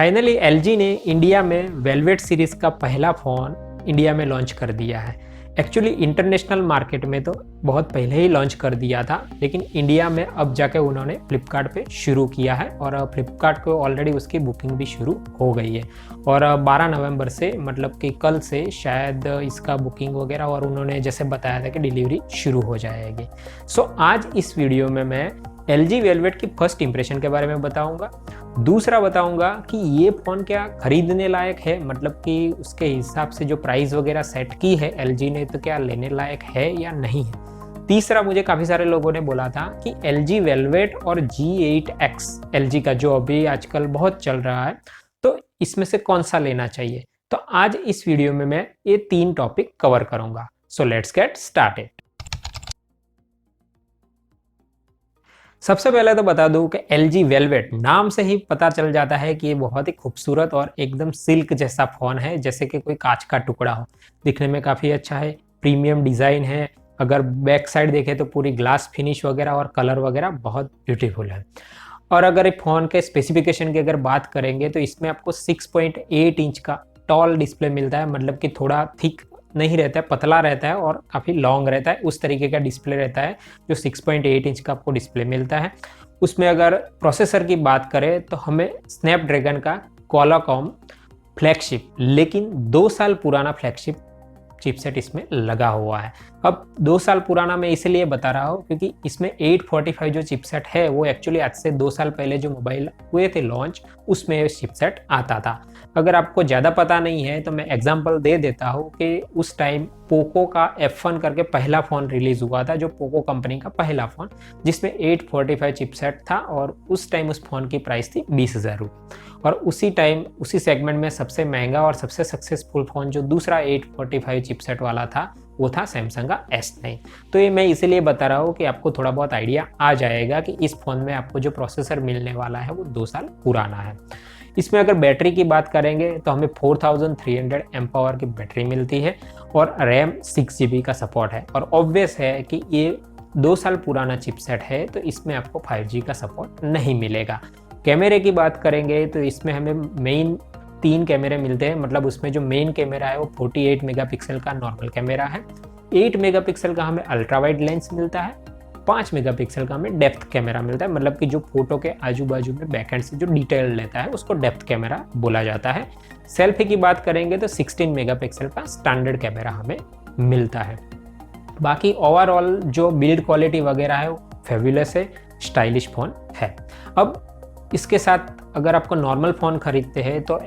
Finally LG ने India में velvet series का पहला फ़ोन इंडिया में लॉन्च कर दिया है। एक्चुअली इंटरनेशनल मार्केट में तो बहुत पहले ही लॉन्च कर दिया था, लेकिन इंडिया में अब जाके उन्होंने फ्लिपकार्ट पे शुरू किया है और फ्लिपकार्ट को ऑलरेडी उसकी बुकिंग भी शुरू हो गई है। और 12 नवंबर से मतलब कि कल से शायद इसका बुकिंग वगैरह और उन्होंने जैसे बताया था कि डिलीवरी शुरू हो जाएगी। सो आज इस वीडियो में मैं LG वेलवेट की फर्स्ट इंप्रेशन के बारे में बताऊंगा। दूसरा बताऊंगा कि ये फ़ोन क्या खरीदने लायक है, मतलब कि उसके हिसाब से जो प्राइस वगैरह सेट की है LG ने, तो क्या लेने लायक है या नहीं है। तीसरा, मुझे काफ़ी सारे लोगों ने बोला था कि LG वेलवेट और G8X LG का जो अभी आजकल बहुत चल रहा है, तो इसमें से कौन सा लेना चाहिए। तो आज इस वीडियो में मैं ये 3 टॉपिक कवर करूंगा। So let's get started. सबसे पहले तो बता दूं कि LG वेलवेट नाम से ही पता चल जाता है कि ये बहुत ही खूबसूरत और एकदम सिल्क जैसा फ़ोन है, जैसे कि कोई कांच का टुकड़ा हो। दिखने में काफ़ी अच्छा है, प्रीमियम डिज़ाइन है। अगर बैक साइड देखें तो पूरी ग्लास फिनिश वगैरह और कलर वगैरह बहुत ब्यूटीफुल है। और अगर ये फ़ोन के स्पेसिफिकेशन की अगर बात करेंगे तो इसमें आपको 6.8 इंच का टॉल डिस्प्ले मिलता है, मतलब कि थोड़ा थिक नहीं रहता है, पतला रहता है और काफ़ी लॉन्ग रहता है। उस तरीके का डिस्प्ले रहता है जो 6.8 इंच का आपको डिस्प्ले मिलता है। उसमें अगर प्रोसेसर की बात करें तो हमें स्नैपड्रैगन का क्वालकॉम फ्लैगशिप, लेकिन 2 साल पुराना फ्लैगशिप चिपसेट इसमें लगा हुआ है। अब 2 साल पुराना मैं इसलिए बता रहा हूँ क्योंकि इसमें 845 जो चिपसेट है वो एक्चुअली आज से 2 साल पहले जो मोबाइल हुए थे लॉन्च, उसमें चिपसेट आता था। अगर आपको ज़्यादा पता नहीं है तो मैं एग्जांपल दे देता हूँ कि उस टाइम पोको का F1 करके पहला फ़ोन रिलीज़ हुआ था, जो पोको कंपनी का पहला फ़ोन, जिसमें 845 चिपसेट था और उस टाइम उस फ़ोन की प्राइस थी 20,000 रुपये। और उसी टाइम उसी सेगमेंट में सबसे महंगा और सबसे सक्सेसफुल फ़ोन जो दूसरा 845 चिपसेट वाला था वो था सैमसंग का S9। तो ये मैं इसीलिए बता रहा हूँ कि आपको थोड़ा बहुत आइडिया आ जाएगा कि इस फ़ोन में आपको जो प्रोसेसर मिलने वाला है वो 2 साल पुराना है। इसमें अगर बैटरी की बात करेंगे तो हमें 4300 एम्प आवर की बैटरी मिलती है और रैम 6 GB का सपोर्ट है। और ऑब्वियस है कि ये 2 साल पुराना चिपसेट है तो इसमें आपको 5G का सपोर्ट नहीं मिलेगा। कैमरे की बात करेंगे तो इसमें हमें मेन 3 कैमरे मिलते हैं, मतलब उसमें जो मेन कैमरा है वो 48 मेगापिक्सल का नॉर्मल कैमरा है, 8 मेगापिक्सल का हमें अल्ट्रा वाइड लेंस मिलता है, 5 मेगापिक्सल का हमें डेप्थ कैमरा मिलता है, मतलब कि जो फोटो के आजू बाजू में बैकएंड से जो डिटेल लेता है उसको डेप्थ कैमरा बोला जाता है। सेल्फी की बात करेंगे तो 16 मेगापिक्सल का स्टैंडर्ड कैमरा हमें मिलता है। बाकी ओवरऑल जो बिल्ड क्वालिटी वगैरह है वो फेबुलस है, स्टाइलिश फ़ोन है। अब इसके साथ अगर आपको नॉर्मल फ़ोन खरीदते हैं तो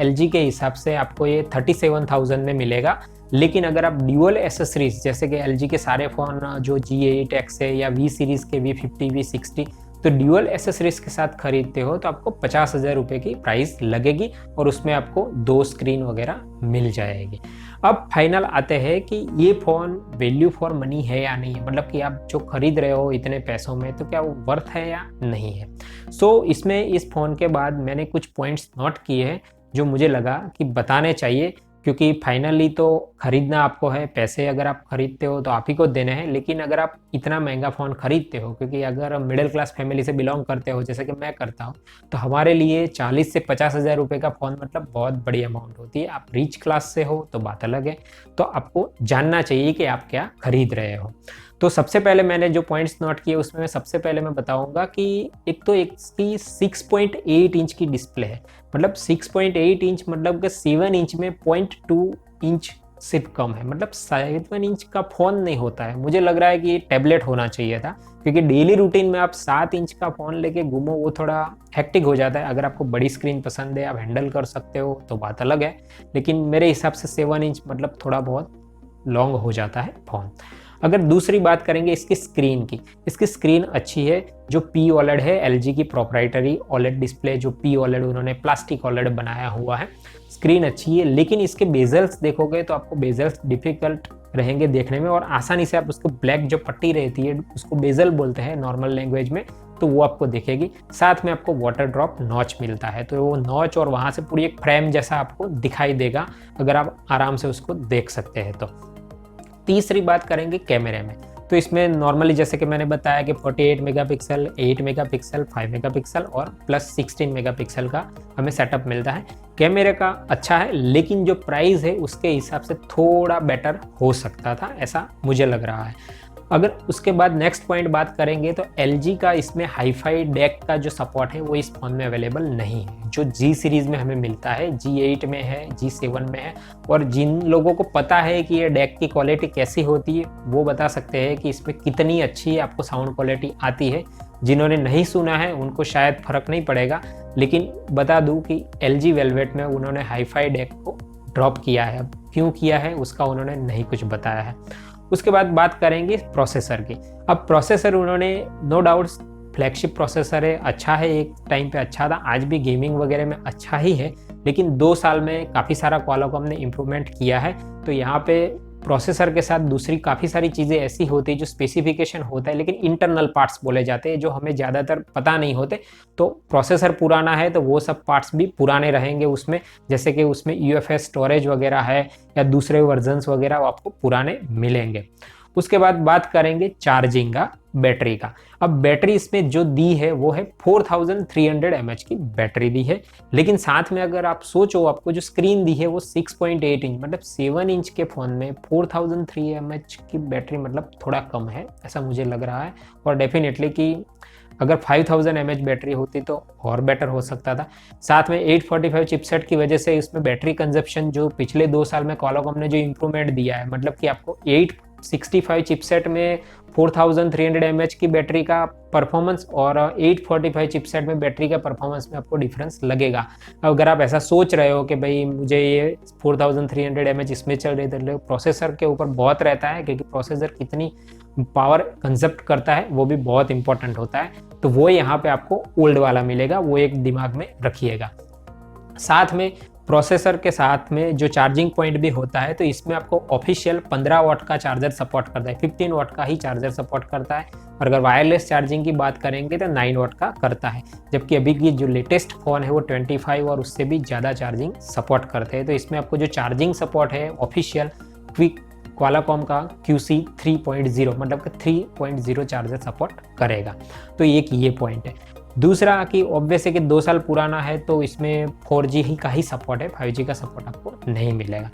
LG के हिसाब से आपको ये 37,000 में मिलेगा। लेकिन अगर आप ड्यूअल एसेसरीज जैसे कि LG के सारे फ़ोन जो G8X है या V सीरीज़ के V50 V60, तो ड्यूअल एसेसरीज के साथ खरीदते हो तो आपको 50,000 रुपये की प्राइस लगेगी और उसमें आपको 2 स्क्रीन वगैरह मिल जाएगी। अब फाइनल आते हैं कि ये फ़ोन वैल्यू फॉर मनी है या नहीं है, मतलब कि आप जो खरीद रहे हो इतने पैसों में तो क्या वो वर्थ है या नहीं है। सो इसमें इस फ़ोन के बाद मैंने कुछ पॉइंट्स नोट किए हैं जो मुझे लगा कि बताने चाहिए, क्योंकि फाइनली तो खरीदना आपको है, पैसे अगर आप खरीदते हो तो आप ही को देने हैं। लेकिन अगर आप इतना महंगा फ़ोन खरीदते हो, क्योंकि अगर मिडिल क्लास फैमिली से बिलोंग करते हो जैसे कि मैं करता हूँ, तो हमारे लिए 40 से 50,000 रुपये का फ़ोन मतलब बहुत बड़ी अमाउंट होती है। आप रिच क्लास से हो तो बात अलग है, तो आपको जानना चाहिए कि आप क्या खरीद रहे हो। तो सबसे पहले मैंने जो पॉइंट्स नोट किए उसमें मैं सबसे पहले मैं बताऊंगा कि एक तो इसकी 6.8 इंच की डिस्प्ले है, मतलब 6.8 इंच मतलब कि 7 इंच में 0.2 इंच सिर्फ कम है, मतलब 7 इंच का फ़ोन नहीं होता है। मुझे लग रहा है कि ये टैबलेट होना चाहिए था, क्योंकि डेली रूटीन में आप 7 इंच का फ़ोन लेके घूमो वो थोड़ा हेक्टिक हो जाता है। अगर आपको बड़ी स्क्रीन पसंद है, आप हैंडल कर सकते हो तो बात अलग है, लेकिन मेरे हिसाब से 7 इंच मतलब थोड़ा बहुत लॉन्ग हो जाता है फ़ोन। अगर दूसरी बात करेंगे इसकी स्क्रीन की, इसकी स्क्रीन अच्छी है। जो P OLED है LG की प्रोप्राइटरी OLED डिस्प्ले, जो P OLED उन्होंने प्लास्टिक OLED बनाया हुआ है, स्क्रीन अच्छी है। लेकिन इसके बेजल्स देखोगे तो आपको बेजल्स डिफिकल्ट रहेंगे देखने में, और आसानी से आप उसको ब्लैक जो पट्टी रहती है उसको बेजल बोलते हैं नॉर्मल लैंग्वेज में, तो वो आपको दिखेगी। साथ में आपको वाटर ड्रॉप नॉच मिलता है, तो वो नॉच और वहाँ से पूरी एक फ्रेम जैसा आपको दिखाई देगा अगर आप आराम से उसको देख सकते हैं तो। तीसरी बात करेंगे कैमरे में, तो इसमें नॉर्मली जैसे कि मैंने बताया कि 48 मेगापिक्सल, 8 मेगापिक्सल, 5 मेगापिक्सल और प्लस 16 मेगापिक्सल का हमें सेटअप मिलता है। कैमरे का अच्छा है, लेकिन जो प्राइस है उसके हिसाब से थोड़ा बेटर हो सकता था, ऐसा मुझे लग रहा है। अगर उसके बाद नेक्स्ट पॉइंट बात करेंगे तो LG का इसमें हाईफाई डेक का जो सपोर्ट है वो इस फ़ोन में अवेलेबल नहीं है, जो G सीरीज़ में हमें मिलता है, G8 में है, G7 में है। और जिन लोगों को पता है कि ये डेक की क्वालिटी कैसी होती है वो बता सकते हैं कि इसमें कितनी अच्छी आपको साउंड क्वालिटी आती है। जिन्होंने नहीं सुना है उनको शायद फ़र्क नहीं पड़ेगा, लेकिन बता दूँ कि LG वेलवेट में उन्होंने हाईफाई डेक को ड्रॉप किया है। अब क्यों किया है उसका उन्होंने नहीं कुछ बताया है। उसके बाद बात करेंगे प्रोसेसर की। अब प्रोसेसर उन्होंने नो डाउट्स फ्लैगशिप प्रोसेसर है, अच्छा है, एक टाइम पे अच्छा था, आज भी गेमिंग वगैरह में अच्छा ही है, लेकिन 2 साल में काफ़ी सारा क्वालकॉम ने इम्प्रूवमेंट किया है। तो यहाँ पे प्रोसेसर के साथ दूसरी काफ़ी सारी चीज़ें ऐसी होती है जो स्पेसिफिकेशन होता है, लेकिन इंटरनल पार्ट्स बोले जाते हैं जो हमें ज़्यादातर पता नहीं होते। तो प्रोसेसर पुराना है तो वो सब पार्ट्स भी पुराने रहेंगे उसमें, जैसे कि उसमें UFS स्टोरेज वगैरह है या दूसरे वर्जन्स वगैरह वो आपको पुराने मिलेंगे। उसके बाद बात करेंगे चार्जिंग का, बैटरी का। अब बैटरी इसमें जो दी है वो है 4300 mAh की बैटरी दी है, लेकिन साथ में अगर आप सोचो आपको जो स्क्रीन दी है वो 6.8 इंच, मतलब 7 इंच के फ़ोन में 4300 mAh की बैटरी मतलब थोड़ा कम है, ऐसा मुझे लग रहा है। और डेफिनेटली कि अगर 5000 mAh बैटरी होती तो और बेटर हो सकता था। साथ में 845 चिपसेट की वजह से इसमें बैटरी कंजप्शन जो पिछले 2 साल में क्वालकॉम ने जो इम्प्रूवमेंट दिया है, मतलब कि आपको 865 चिपसेट में 4300 mAh की बैटरी का परफॉर्मेंस और 845 चिपसेट में बैटरी का परफॉर्मेंस में आपको डिफरेंस लगेगा। अगर आप ऐसा सोच रहे हो कि भाई मुझे ये 4300 mAh इसमें चल रही है, तो प्रोसेसर के ऊपर बहुत रहता है, क्योंकि प्रोसेसर कितनी पावर कंजप्ट करता है वो भी बहुत इंपॉर्टेंट होता है। तो वो यहाँ पे आपको ओल्ड वाला मिलेगा, वो एक दिमाग में रखिएगा। साथ में प्रोसेसर के साथ में जो चार्जिंग पॉइंट भी होता है, तो इसमें आपको ऑफिशियल 15 वाट का चार्जर सपोर्ट करता है, 15 वाट का ही चार्जर सपोर्ट करता है। और अगर वायरलेस चार्जिंग की बात करेंगे तो 9 वाट का करता है, जबकि अभी की जो लेटेस्ट फ़ोन है वो 25 और उससे भी ज़्यादा चार्जिंग सपोर्ट करते हैं। तो इसमें आपको जो चार्जिंग सपोर्ट है ऑफिशियल क्विक क्वालकॉम का QC 3.0 मतलब कि 3.0 चार्जर सपोर्ट करेगा। तो एक ये पॉइंट है। दूसरा कि ऑब्वियस है कि 2 साल पुराना है तो इसमें 4G ही का ही सपोर्ट है, 5G का सपोर्ट आपको नहीं मिलेगा।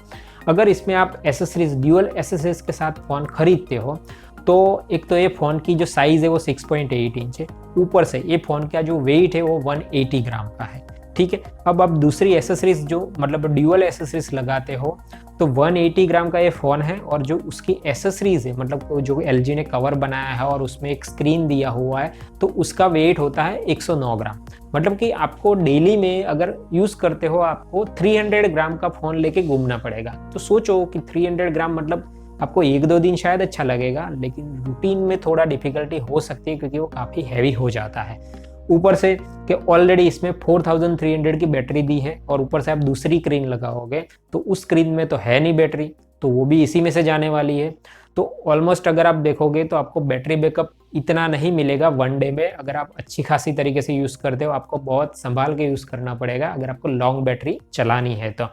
अगर इसमें आप एसेसरीज, ड्यूअल एसेसरीज के साथ फ़ोन खरीदते हो तो एक तो ये फ़ोन की जो साइज़ है वो 6.8 इंच है, ऊपर से ये फ़ोन का जो वेट है वो 180 ग्राम का है, ठीक है। अब आप दूसरी एसेसरीज जो मतलब ड्यूअल एसेसरीज लगाते हो तो 180 ग्राम का ये फ़ोन है, और जो उसकी एसेसरीज है मतलब जो LG ने कवर बनाया है और उसमें एक स्क्रीन दिया हुआ है, तो उसका वेट होता है 109 ग्राम। मतलब कि आपको डेली में अगर यूज़ करते हो आपको 300 ग्राम का फ़ोन लेके घूमना पड़ेगा। तो सोचो कि 300 ग्राम मतलब आपको 1-2 दिन शायद अच्छा लगेगा, लेकिन रूटीन में थोड़ा डिफ़िकल्टी हो सकती है क्योंकि वो काफ़ी हैवी हो जाता है। ऊपर से कि ऑलरेडी इसमें 4300 की बैटरी दी है और ऊपर से आप दूसरी स्क्रीन लगाओगे तो उस स्क्रीन में तो है नहीं बैटरी, तो वो भी इसी में से जाने वाली है। तो ऑलमोस्ट अगर आप देखोगे तो आपको बैटरी बैकअप इतना नहीं मिलेगा 1 डे में। अगर आप अच्छी खासी तरीके से यूज़ करते हो आपको बहुत संभाल के यूज़ करना पड़ेगा अगर आपको लॉन्ग बैटरी चलानी है तो।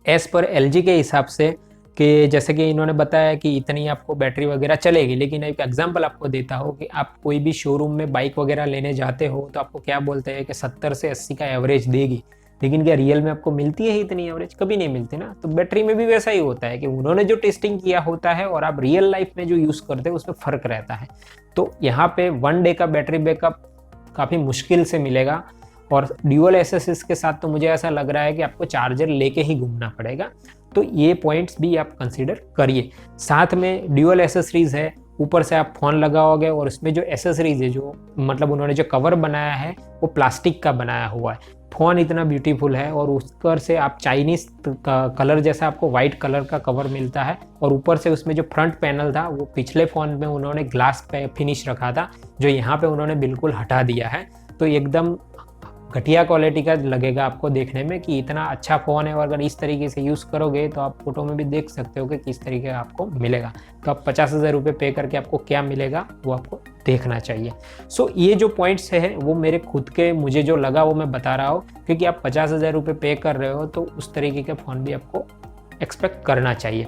एज़ पर LG के हिसाब से कि जैसे कि इन्होंने बताया कि इतनी आपको बैटरी वगैरह चलेगी, लेकिन एक एग्जांपल आपको देता हो कि आप कोई भी शोरूम में बाइक वगैरह लेने जाते हो तो आपको क्या बोलते हैं कि 70 से 80 का एवरेज देगी, लेकिन क्या रियल में आपको मिलती है इतनी एवरेज? कभी नहीं मिलती ना। तो बैटरी में भी वैसा ही होता है कि उन्होंने जो टेस्टिंग किया होता है और आप रियल लाइफ में जो यूज़ करते हो उसमें फ़र्क रहता है। तो यहाँ पे 1 डे का बैटरी बैकअप काफ़ी मुश्किल से मिलेगा, और ड्यूअल एसेसरीज के साथ तो मुझे ऐसा लग रहा है कि आपको चार्जर लेके ही घूमना पड़ेगा। तो ये पॉइंट्स भी आप कंसीडर करिए। साथ में ड्यूअल एसेसरीज है, ऊपर से आप फ़ोन लगाओगे और उसमें जो एसेसरीज है जो मतलब उन्होंने जो कवर बनाया है वो प्लास्टिक का बनाया हुआ है। फ़ोन इतना ब्यूटीफुल है और ऊपर से आप चाइनीज़ कलर जैसा आपको वाइट कलर का कवर मिलता है, और ऊपर से उसमें जो फ्रंट पैनल था वो पिछले फ़ोन में उन्होंने ग्लास पे फिनिश रखा था, जो यहाँ पे उन्होंने बिल्कुल हटा दिया है। तो एकदम घटिया क्वालिटी का लगेगा आपको देखने में कि इतना अच्छा फ़ोन है, और अगर इस तरीके से यूज़ करोगे तो आप फोटो में भी देख सकते हो कि किस तरीके का आपको मिलेगा। तो आप 50,000 रुपये पे करके आपको क्या मिलेगा वो आपको देखना चाहिए। सो ये जो पॉइंट्स है वो मेरे खुद के मुझे जो लगा वो मैं बता रहा हूँ, क्योंकि आप 50,000 रुपये पे कर रहे हो तो उस तरीके का फ़ोन भी आपको एक्सपेक्ट करना चाहिए।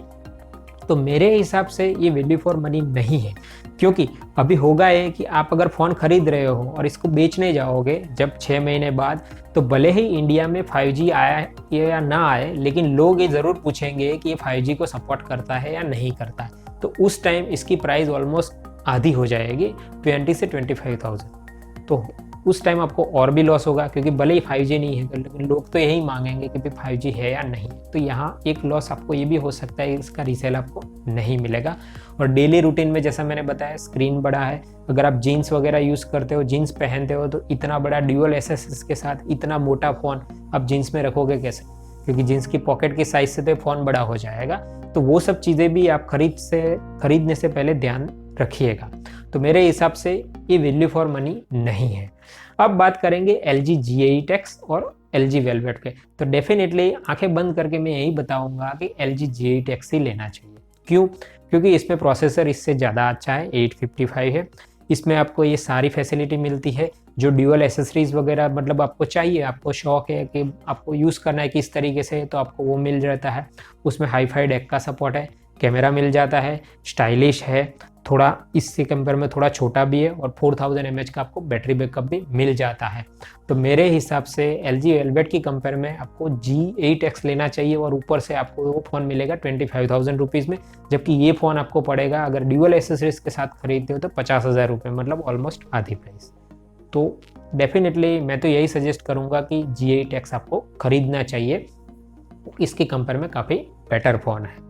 तो मेरे हिसाब से ये वैल्यू फॉर मनी नहीं है, क्योंकि अभी होगा ये कि आप अगर फ़ोन खरीद रहे हो और इसको बेचने जाओगे जब 6 महीने बाद, तो भले ही इंडिया में 5G आया या ना आए, लेकिन लोग ये ज़रूर पूछेंगे कि ये 5G को सपोर्ट करता है या नहीं करता है। तो उस टाइम इसकी प्राइस ऑलमोस्ट आधी हो जाएगी, 20 से 25,000। तो उस टाइम आपको और भी लॉस होगा, क्योंकि भले ही 5G नहीं है लेकिन लोग तो यही मांगेंगे कि भाई 5G है या नहीं। तो यहाँ एक लॉस आपको ये भी हो सकता है, इसका रीसेल आपको नहीं मिलेगा। और डेली रूटीन में जैसा मैंने बताया, स्क्रीन बड़ा है, अगर आप जीन्स वगैरह यूज़ करते हो, जीन्स पहनते हो, तो इतना बड़ा ड्यूअल एसएसएस के साथ इतना मोटा फ़ोन आप जीन्स में रखोगे कैसे, क्योंकि जीन्स की पॉकेट की साइज से तो फ़ोन बड़ा हो जाएगा। तो वो सब चीज़ें भी आप खरीदने से पहले ध्यान रखिएगा। तो मेरे हिसाब से ये वैल्यू फॉर मनी नहीं है। अब बात करेंगे LG G8 X और LG Velvet के। तो डेफिनेटली आंखें बंद करके मैं यही बताऊंगा कि LG G8 X ही लेना चाहिए। क्यों? क्योंकि इसमें प्रोसेसर इससे ज़्यादा अच्छा है, 855 है। इसमें आपको ये सारी फैसिलिटी मिलती है जो ड्यूअल एसेसरीज वगैरह मतलब आपको चाहिए, आपको शौक है कि आपको यूज़ करना है किस तरीके से, तो आपको वो मिल जाता है। उसमें हाई-फाई डेक का सपोर्ट है, कैमरा मिल जाता है, स्टाइलिश है, थोड़ा इससे कंपेयर में थोड़ा छोटा भी है, और 4000 mAh का आपको बैटरी बैकअप भी मिल जाता है। तो मेरे हिसाब से LG Velvet की कंपेयर में आपको G8 X लेना चाहिए, और ऊपर से आपको वो फ़ोन मिलेगा 25,000 रुपीज़ में, जबकि ये फ़ोन आपको पड़ेगा अगर ड्यूअल एसेसरीज के साथ खरीदते हो तो 50,000 रुपये, मतलब ऑलमोस्ट आधी प्राइस। तो डेफिनेटली मैं तो यही सजेस्ट करूँगा कि G8 X आपको खरीदना चाहिए, इसके कंपेयर में काफ़ी बेटर फ़ोन है।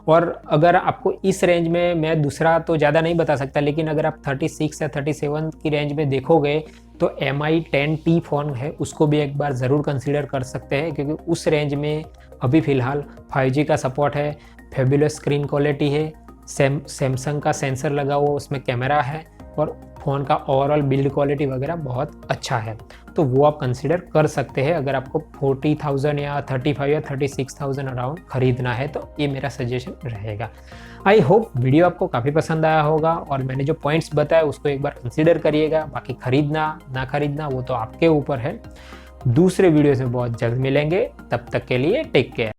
और अगर आपको इस रेंज में, मैं दूसरा तो ज़्यादा नहीं बता सकता, लेकिन अगर आप 36 या 37 की रेंज में देखोगे तो MI 10T फ़ोन है, उसको भी एक बार ज़रूर कंसीडर कर सकते हैं, क्योंकि उस रेंज में अभी फ़िलहाल 5G का सपोर्ट है, फेबुलस स्क्रीन क्वालिटी है, सैमसंग का सेंसर लगा हुआ उसमें कैमरा है, और फ़ोन का ओवरऑल बिल्ड क्वालिटी वगैरह बहुत अच्छा है। तो वो आप कंसिडर कर सकते हैं अगर आपको 40,000 या 35 या 36,000 अराउंड खरीदना है, तो ये मेरा सजेशन रहेगा। आई होप वीडियो आपको काफ़ी पसंद आया होगा, और मैंने जो पॉइंट्स बताए उसको एक बार कंसिडर करिएगा। बाकी खरीदना ना खरीदना वो तो आपके ऊपर है। दूसरे वीडियो से बहुत जल्द मिलेंगे, तब तक के लिए टेक केयर।